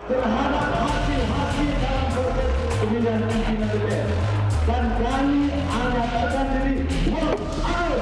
terhadap hasil-hasil dalam proses pemilihan pimpinan DPR. Dan kami menyatakan diri walk out.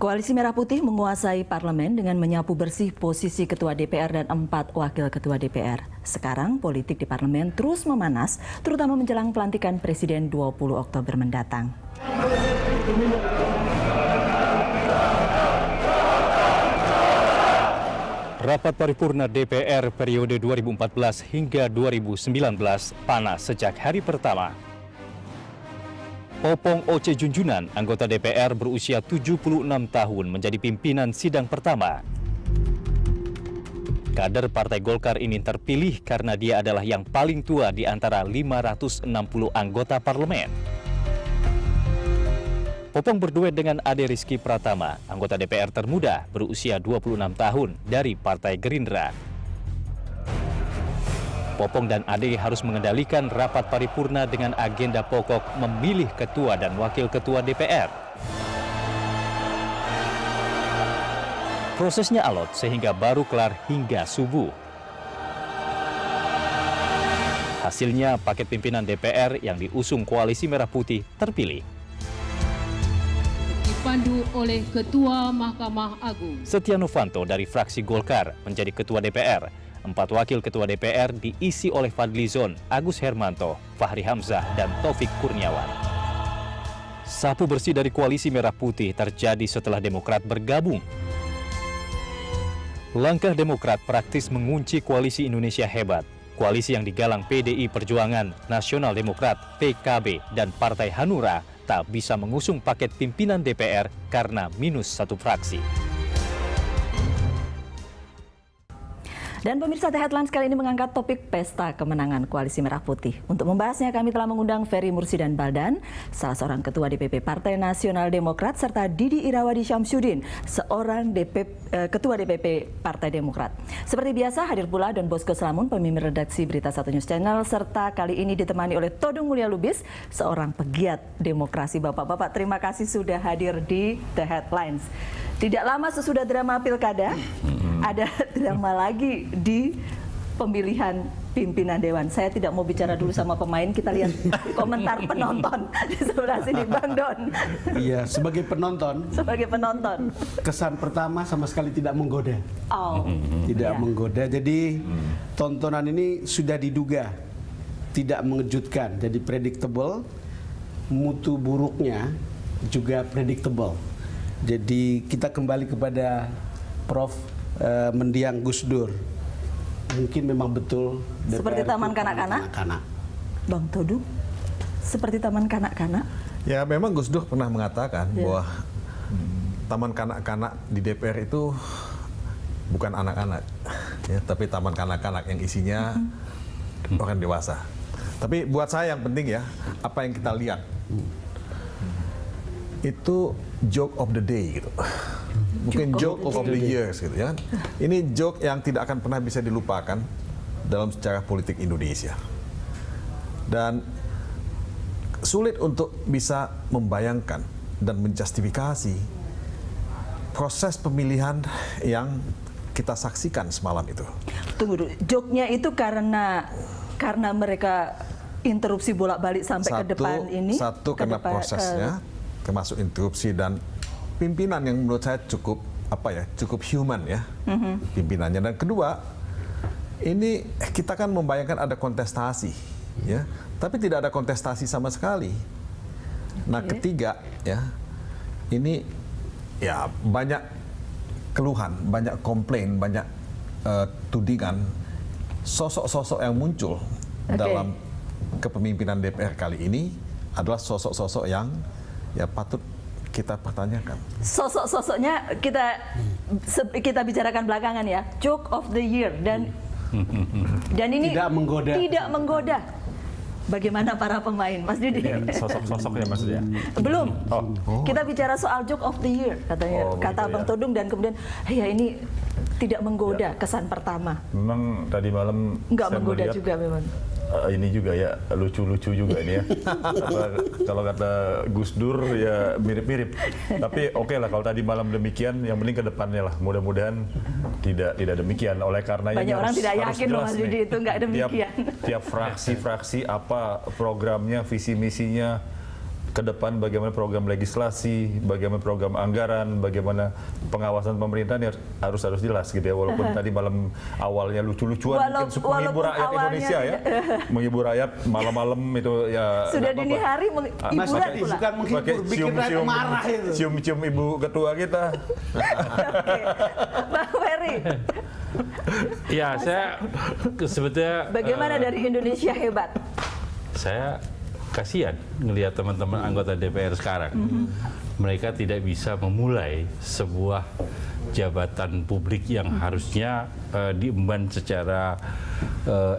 Koalisi Merah Putih menguasai parlemen dengan menyapu bersih posisi Ketua DPR dan 4 Wakil Ketua DPR. Sekarang politik di parlemen terus memanas, terutama menjelang pelantikan Presiden 20 Oktober mendatang. Rapat paripurna DPR periode 2014 hingga 2019 panas sejak hari pertama. Popong Oce Junjunan, anggota DPR berusia 76 tahun, menjadi pimpinan sidang pertama. Kader Partai Golkar ini terpilih karena dia adalah yang paling tua di antara 560 anggota parlemen. Popong berduet dengan Ade Rizky Pratama, anggota DPR termuda berusia 26 tahun dari Partai Gerindra. Popong dan Ade harus mengendalikan rapat paripurna dengan agenda pokok memilih ketua dan wakil ketua DPR. Prosesnya alot sehingga baru kelar hingga subuh. Hasilnya paket pimpinan DPR yang diusung Koalisi Merah Putih terpilih. Dipandu oleh Ketua Mahkamah Agung Setia Novanto dari fraksi Golkar menjadi Ketua DPR. 4 wakil ketua DPR diisi oleh Fadlizon, Agus Hermanto, Fahri Hamzah, dan Taufik Kurniawan. Sapu bersih dari Koalisi Merah Putih terjadi setelah Demokrat bergabung. Langkah Demokrat praktis mengunci Koalisi Indonesia Hebat. Koalisi yang digalang PDI Perjuangan, Nasional Demokrat, PKB, dan Partai Hanura tak bisa mengusung paket pimpinan DPR karena minus 1 fraksi. Dan pemirsa, The Headlines kali ini mengangkat topik pesta kemenangan Koalisi Merah Putih. Untuk membahasnya kami telah mengundang Ferry Mursidan Baldan, salah seorang Ketua DPP Partai Nasional Demokrat, serta Didi Irawadi Syamsuddin, seorang Ketua DPP Partai Demokrat. Seperti biasa hadir pula Don Bosco Slamun, pemimpin redaksi Berita 1 News Channel, serta kali ini ditemani oleh Todung Mulya Lubis, seorang pegiat demokrasi. Bapak-bapak, terima kasih sudah hadir di The Headlines. Tidak lama sesudah drama Pilkada, ada drama lagi di pemilihan pimpinan Dewan. Saya tidak mau bicara dulu sama pemain, kita lihat komentar penonton di sebelah sini, Bang Don. Iya, sebagai penonton. Sebagai penonton. Kesan pertama sama sekali tidak menggoda. Oh. Tidak Ya. menggoda. Jadi tontonan ini sudah diduga, tidak mengejutkan. Jadi predictable, mutu buruknya juga predictable. Jadi kita kembali kepada Prof. Mendiang Gus Dur. Mungkin memang betul DPR Seperti taman kanak-kanak? Bang Todung, seperti taman kanak-kanak? Ya, memang Gus Dur pernah mengatakan bahwa taman kanak-kanak di DPR itu bukan anak-anak, ya, tapi taman kanak-kanak yang isinya orang dewasa. Tapi buat saya yang penting ya, apa yang kita lihat itu joke of the day gitu. Mungkin joke of the years gitu ya. Ini joke yang tidak akan pernah bisa dilupakan dalam sejarah politik Indonesia. Dan sulit untuk bisa membayangkan dan menjustifikasi proses pemilihan yang kita saksikan semalam itu. Tunggu dulu, joke-nya itu karena mereka interupsi bolak-balik sampai ke depan ini? Satu karena prosesnya, termasuk interupsi dan pimpinan yang menurut saya cukup human ya, pimpinannya. Dan kedua, ini kita kan membayangkan ada kontestasi ya, tapi tidak ada kontestasi sama sekali. Nah, ketiga ya, ini ya banyak keluhan, banyak komplain, banyak tudingan, sosok-sosok yang muncul dalam kepemimpinan DPR kali ini adalah sosok-sosok yang ya patut kita pertanyakan. Sosok-sosoknya kita bicarakan belakangan ya. Joke of the year dan ini tidak menggoda. Bagaimana para pemain, Mas Didi? Sosok-sosoknya maksudnya? Belum. Kita bicara soal joke of the year katanya, kata Bang Todung, dan kemudian ya ini tidak menggoda kesan pertama. Memang tadi malam nggak saya menggoda melihat juga memang. ini juga ya, lucu-lucu juga ini ya. Kalau kata Gus Dur ya mirip-mirip. Tapi oke lah kalau tadi malam demikian, yang penting ke depannya lah. Mudah-mudahan tidak demikian. Oleh karenanya banyak orang tidak yakin loh Mas Yudi itu nggak demikian. Tiap fraksi-fraksi apa programnya, visi misinya ke depan, bagaimana program legislasi, bagaimana program anggaran, bagaimana pengawasan pemerintahan ya harus jelas gitu ya. Walaupun tadi malam awalnya lucu-lucuan mungkin menghibur rakyat Indonesia ya, menghibur rakyat malam-malam itu ya. Sudah dini hari hiburan pula. Bukan menghibur, bikin rakyat marah itu. Cium-cium ibu ketua kita. Oke, Bang Ferry. Ya, saya sebetulnya Bagaimana dari Indonesia Hebat? Saya kasihan ngelihat teman-teman anggota DPR sekarang. Mereka tidak bisa memulai sebuah jabatan publik yang harusnya diemban secara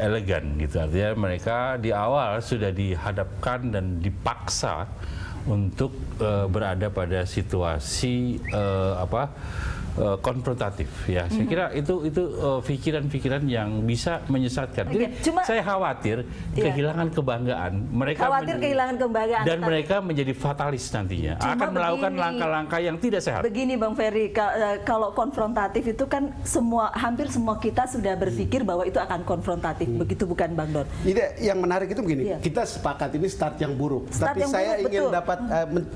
elegan gitu. Artinya mereka di awal sudah dihadapkan dan dipaksa untuk berada pada situasi konfrontatif ya. Saya kira itu pikiran-pikiran yang bisa menyesatkan. Jadi saya khawatir kehilangan kebanggaan. Mereka kehilangan kebanggaan dan mereka menjadi fatalis nantinya. Akan melakukan langkah-langkah yang tidak sehat. Begini Bang Ferry, kalau konfrontatif itu kan hampir semua kita sudah berpikir bahwa itu akan konfrontatif. Begitu bukan Bang Don? Tidak, yang menarik itu begini. Kita sepakat ini start yang buruk. Start Tapi yang saya buruk, ingin betul. dapat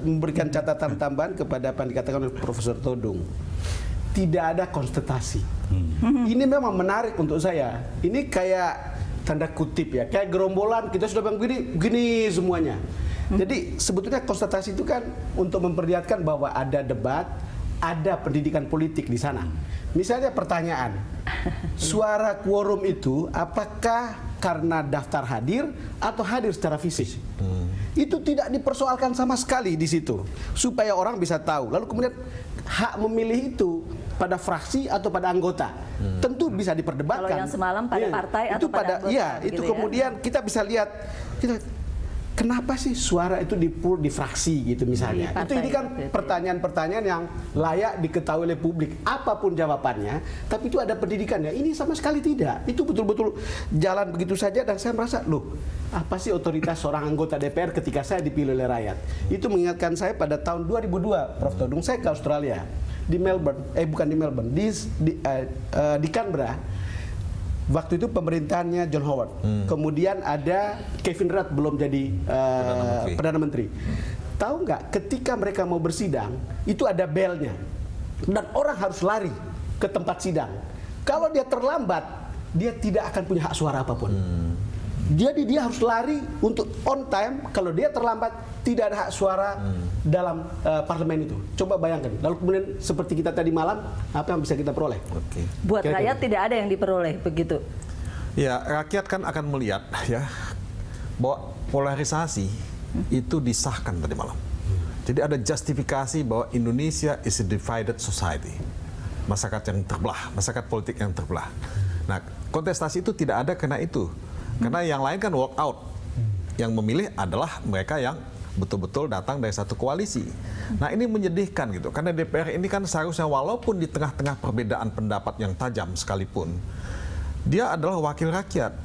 memberikan catatan tambahan kepada apa yang dikatakan oleh Profesor Todung. Tidak ada konstatasi. Ini memang menarik untuk saya. Ini kayak tanda kutip ya, kayak gerombolan kita sudah bilang begini semuanya. Jadi sebetulnya konstatasi itu kan untuk memperlihatkan bahwa ada debat, ada pendidikan politik di sana. Misalnya pertanyaan, suara quorum itu apakah karena daftar hadir atau hadir secara fisik? Itu tidak dipersoalkan sama sekali di situ, supaya orang bisa tahu. Lalu kemudian hak memilih itu pada fraksi atau pada anggota tentu bisa diperdebatkan. Kalau yang semalam pada partai atau pada anggota, iya, gitu itu ya. kemudian kita bisa lihat kenapa sih suara itu di-pool di fraksi gitu misalnya. Di partai, Ini kan gitu ya. pertanyaan-pertanyaan yang layak diketahui oleh publik apapun jawabannya, tapi itu ada pendidikannya. Ini sama sekali tidak. Itu betul-betul jalan begitu saja dan saya merasa, loh, apa sih otoritas seorang anggota DPR ketika saya dipilih oleh rakyat? Itu mengingatkan saya pada tahun 2002, Prof. Todung, saya ke Australia, di Melbourne, bukan di Melbourne, di Canberra. Waktu itu pemerintahannya John Howard. Kemudian ada Kevin Rudd belum jadi Perdana Menteri. Tahu nggak, ketika mereka mau bersidang, itu ada belnya. Dan orang harus lari ke tempat sidang. Kalau dia terlambat, dia tidak akan punya hak suara apapun. Jadi dia harus lari untuk on time. Kalau dia terlambat, tidak ada hak suara dalam parlemen itu. Coba bayangkan. Lalu kemudian seperti kita tadi malam, apa yang bisa kita peroleh? Buat rakyat tidak ada yang diperoleh begitu. Ya, rakyat kan akan melihat ya bahwa polarisasi itu disahkan tadi malam. Jadi ada justifikasi bahwa Indonesia is a divided society. Masyarakat yang terbelah, masyarakat politik yang terbelah. Nah, kontestasi itu tidak ada karena itu. Karena yang lain kan walk out. Yang memilih adalah mereka yang betul-betul datang dari satu koalisi. Nah, ini menyedihkan gitu. Karena DPR ini kan seharusnya walaupun di tengah-tengah perbedaan pendapat yang tajam sekalipun, dia adalah wakil rakyat.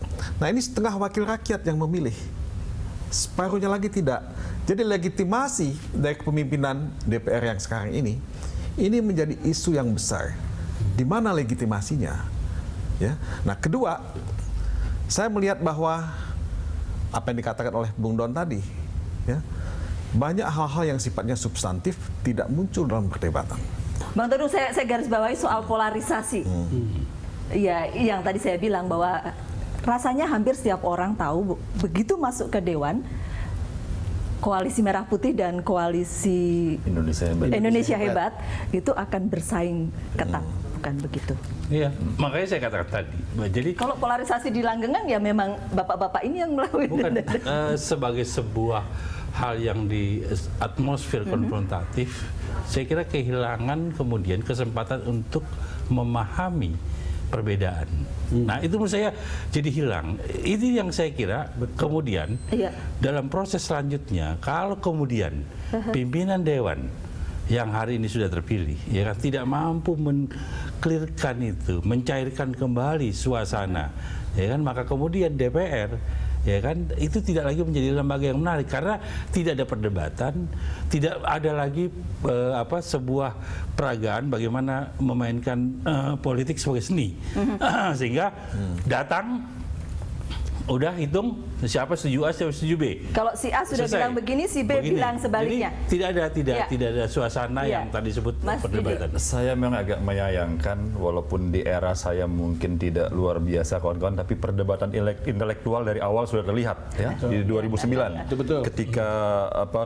Nah, ini setengah wakil rakyat yang memilih. Separuhnya lagi tidak. Jadi legitimasi dari kepemimpinan DPR yang sekarang ini menjadi isu yang besar. Di mana legitimasinya? Ya. Nah, kedua, saya melihat bahwa apa yang dikatakan oleh Bung Don tadi, ya, banyak hal-hal yang sifatnya substantif tidak muncul dalam perdebatan. Bang Todung, saya garis bawahi soal polarisasi. Ya, yang tadi saya bilang bahwa rasanya hampir setiap orang tahu begitu masuk ke Dewan, koalisi Merah Putih dan koalisi Indonesia Hebat itu akan bersaing ketat, bukan begitu? Iya, makanya saya katakan tadi. Jadi kalau polarisasi di langgengan ya memang bapak-bapak ini yang melakukan. bukan sebagai sebuah hal yang di atmosfer konfrontatif, saya kira kehilangan kemudian kesempatan untuk memahami perbedaan. Nah, itu menurut saya jadi hilang. Itu yang saya kira kemudian dalam proses selanjutnya, kalau kemudian pimpinan Dewan yang hari ini sudah terpilih, ya kan, tidak mampu men-clearkan itu, mencairkan kembali suasana, ya kan, maka kemudian DPR ya kan, itu tidak lagi menjadi lembaga yang menarik karena tidak ada perdebatan, tidak ada lagi sebuah peragaan bagaimana memainkan politik sebagai seni. Sehingga datang udah hitung siapa setuju A, siapa setuju B. Kalau si A sudah bilang begini, si B bilang sebaliknya. Jadi tidak ada suasana yang tadi disebut perdebatan. Saya memang agak menyayangkan walaupun di era saya mungkin tidak luar biasa kawan-kawan, tapi perdebatan intelektual dari awal sudah terlihat ya di 2009. Betul. Ketika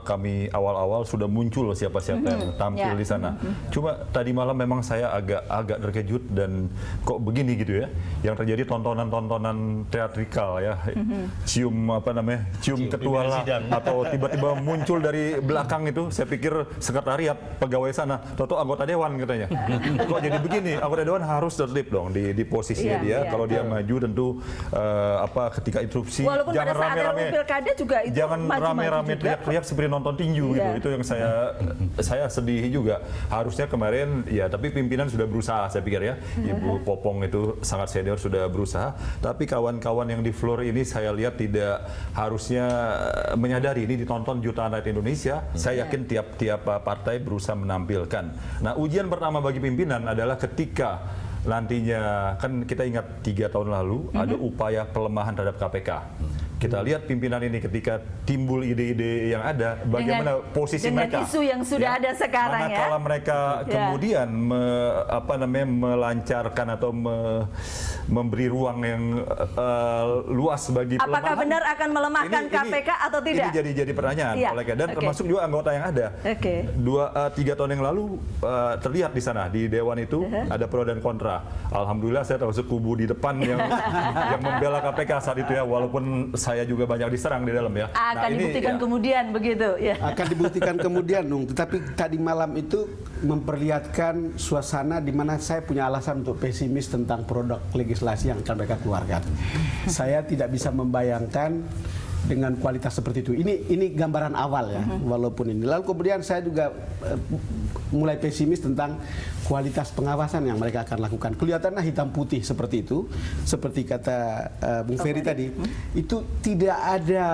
kami awal-awal sudah muncul siapa-siapa yang tampil di sana. Cuma tadi malam memang saya agak terkejut dan kok begini gitu ya. Yang terjadi tontonan-tontonan teatrikal ya. Cium ketua lah atau tiba-tiba muncul dari belakang itu, saya pikir sekretariat pegawai sana, toto anggota dewan katanya. Kok jadi begini? Anggota dewan harus tertib dong di posisinya dia. Kalau dia maju tentu ketika interupsi walaupun jangan rame-rame, jangan rame-rame teriak-teriak seperti nonton tinju gitu. Itu yang saya sedih juga. Harusnya kemarin ya, tapi pimpinan sudah berusaha, saya pikir ya. Ibu Popong itu sangat senior, sudah berusaha. Tapi kawan-kawan yang di floor ini saya lihat tidak harusnya menyadari ini ditonton jutaan rakyat Indonesia. Saya yakin tiap partai berusaha menampilkan. Nah, ujian pertama bagi pimpinan adalah ketika nantinya, kan kita ingat 3 tahun lalu ada upaya pelemahan terhadap KPK. Kita lihat pimpinan ini ketika timbul ide-ide yang ada, bagaimana posisi mereka. Dengan isu yang sudah ada sekarang ya. Manakala mereka kemudian melancarkan atau memberi ruang yang luas bagi pelemahan. Apakah benar akan melemahkan KPK atau tidak? Ini jadi pertanyaan, dan termasuk juga anggota yang ada. 2-3 tahun yang lalu terlihat di sana di Dewan itu ada pro dan kontra. Alhamdulillah saya termasuk kubu di depan yang membela KPK saat itu ya, walaupun saya juga banyak diserang di dalam ya. Akan dibuktikan kemudian begitu ya. Akan dibuktikan kemudian, Nung. Tetapi tadi malam itu memperlihatkan suasana di mana saya punya alasan untuk pesimis tentang produk legislasi yang akan mereka keluarkan. Saya tidak bisa membayangkan dengan kualitas seperti itu. Ini gambaran awal ya, walaupun ini. Lalu kemudian saya juga mulai pesimis tentang kualitas pengawasan yang mereka akan lakukan. Kelihatannya hitam putih seperti itu, seperti kata Bung Ferry tadi, itu tidak ada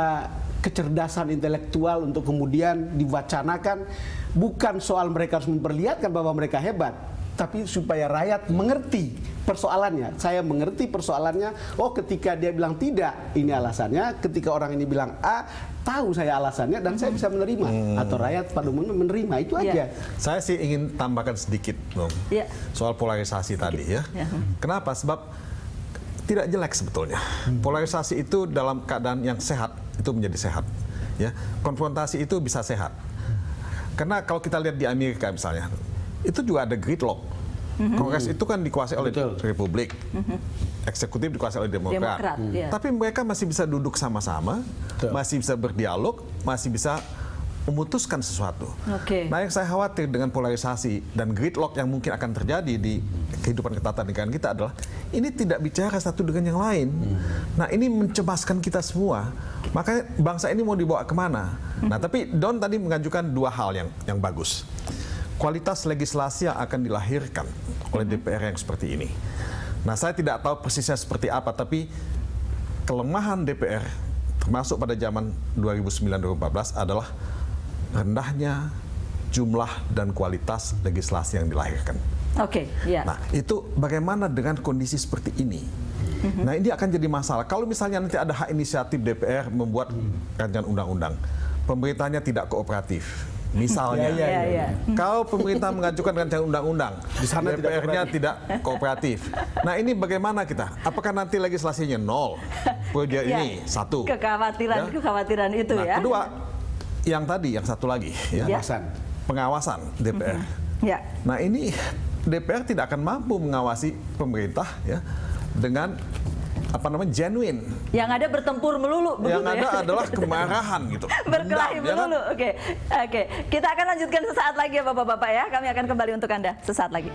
kecerdasan intelektual untuk kemudian diwacanakan, bukan soal mereka harus memperlihatkan bahwa mereka hebat, tapi supaya rakyat mengerti persoalannya. Saya mengerti persoalannya. Oh, ketika dia bilang tidak, ini alasannya. Ketika orang ini bilang A, tahu saya alasannya dan saya bisa menerima. Atau rakyat pada umumnya menerima. Itu aja. Saya sih ingin tambahkan sedikit, Bung, soal polarisasi tadi ya. Kenapa? Sebab tidak jelek sebetulnya. Polarisasi itu dalam keadaan yang sehat itu menjadi sehat. Ya, konfrontasi itu bisa sehat. Karena kalau kita lihat di Amerika misalnya, itu juga ada gridlock. Kongres itu kan dikuasai oleh Republik, eksekutif dikuasai oleh Demokrat. Tapi mereka masih bisa duduk sama-sama, masih bisa berdialog, masih bisa memutuskan sesuatu. Nah, yang saya khawatir dengan polarisasi dan gridlock yang mungkin akan terjadi di kehidupan ketatanegaraan kita adalah ini tidak bicara satu dengan yang lain. Nah, ini mencemaskan kita semua. Makanya bangsa ini mau dibawa kemana? Nah, tapi Don tadi mengajukan 2 hal yang bagus. Kualitas legislasi yang akan dilahirkan oleh DPR yang seperti ini. Nah, saya tidak tahu persisnya seperti apa, tapi kelemahan DPR, termasuk pada zaman 2009-2014, adalah rendahnya jumlah dan kualitas legislasi yang dilahirkan. Nah, itu bagaimana dengan kondisi seperti ini? Nah, ini akan jadi masalah. Kalau misalnya nanti ada hak inisiatif DPR membuat rancangan undang-undang, pemerintahnya tidak kooperatif. Misalnya, kalau pemerintah mengajukan rancangan undang-undang, DPR-nya tidak kooperatif. Nah, ini bagaimana kita? Apakah nanti legislasinya 0? Proyek ini 1. Kekhawatiran itu nah, kedua, yang tadi, yang satu lagi, pengawasan DPR. Nah, ini DPR tidak akan mampu mengawasi pemerintah ya dengan genuine. Yang ada bertempur melulu. Yang ada adalah kemarahan gitu. Berkelahi melulu. Oke. Kita akan lanjutkan sesaat lagi ya Bapak-Bapak ya. Kami akan kembali untuk Anda sesaat lagi.